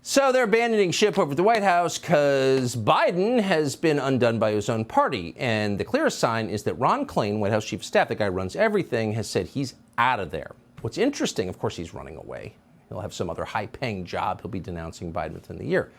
So they're abandoning ship over the White House because Biden has been undone by his own party. And the clearest sign is that Ron Klain, White House chief of staff, the guy who runs everything, has said he's out of there. What's interesting, of course, he's running away. He'll have some other high-paying job. He'll be denouncing Biden within the year.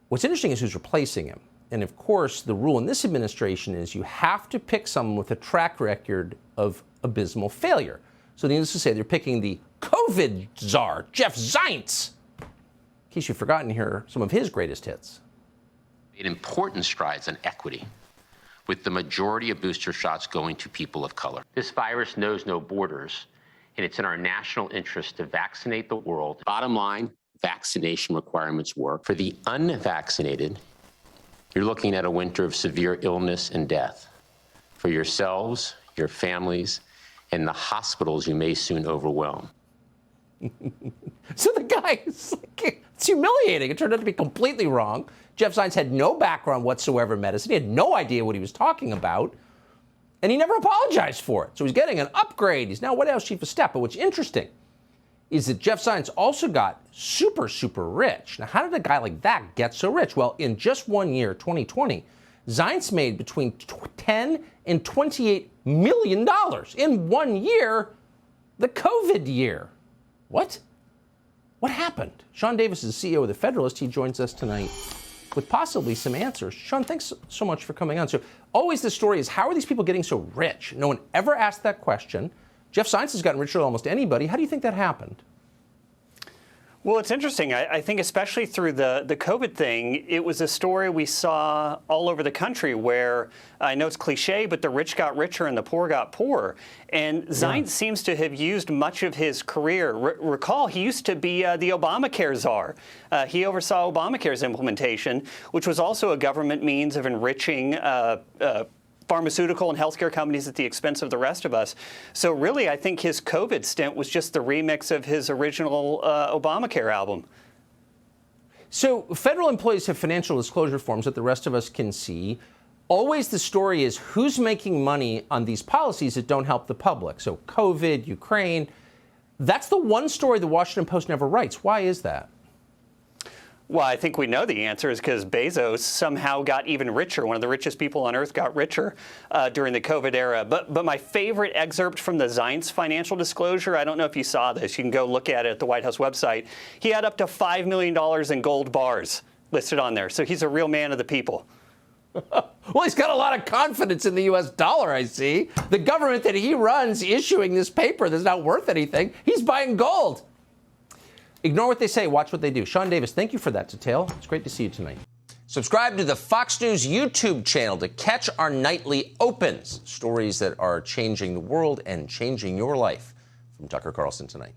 What's interesting is who's replacing him. And of course, the rule in this administration is you have to pick someone with a track record of abysmal failure. So needless to say, they're picking the COVID czar, Jeff Zients. In case you've forgotten, here some of his greatest hits. Made important strides on equity, with the majority of booster shots going to people of color. This virus knows no borders, and it's in our national interest to vaccinate the world. Bottom line, vaccination requirements work. For the unvaccinated, you're looking at a winter of severe illness and death. For yourselves, your families, and the hospitals you may soon overwhelm. So the guy is like, it's humiliating. It turned out to be completely wrong. Jeff Zients had no background whatsoever in medicine. He had no idea what he was talking about. And he never apologized for it. So he's getting an upgrade. He's now White House chief of staff. But what's interesting is that Jeff Zients also got super, super rich. Now, how did a guy like that get so rich? Well, in just 1 year, 2020, Zients made between $10 and $28 million in 1 year, the COVID year. What? What happened? Sean Davis is the CEO of the Federalist. He joins us tonight with possibly some answers. Sean, thanks so much for coming on. So always the story is, how are these people getting so rich? No one ever asked that question. Jeff Zients has gotten richer than almost anybody. How do you think that happened? Well, it's interesting. I think especially through the COVID thing, it was a story we saw all over the country where, I know it's cliche, but the rich got richer and the poor got poorer. And Zients seems to have used much of his career. Recall, he used to be the Obamacare czar. He oversaw Obamacare's implementation, which was also a government means of enriching pharmaceutical and healthcare companies at the expense of the rest of us. So really, I think his COVID stint was just the remix of his original Obamacare album. So federal employees have financial disclosure forms that the rest of us can see. Always the story is who's making money on these policies that don't help the public. So COVID, Ukraine, that's the one story the Washington Post never writes. Why is that? Well, I think we know the answer is because Bezos somehow got even richer. One of the richest people on earth got richer during the COVID era. But my favorite excerpt from the Zients financial disclosure, I don't know if you saw this. You can go look at it at the White House website. He had up to $5 million in gold bars listed on there. So he's a real man of the people. Well, he's got a lot of confidence in the U.S. dollar, I see. The government that he runs issuing this paper that's not worth anything, he's buying gold. Ignore what they say, watch what they do. Sean Davis, thank you for that detail. It's great to see you tonight. Subscribe to the Fox News YouTube channel to catch our nightly opens, stories that are changing the world and changing your life. From Tucker Carlson tonight.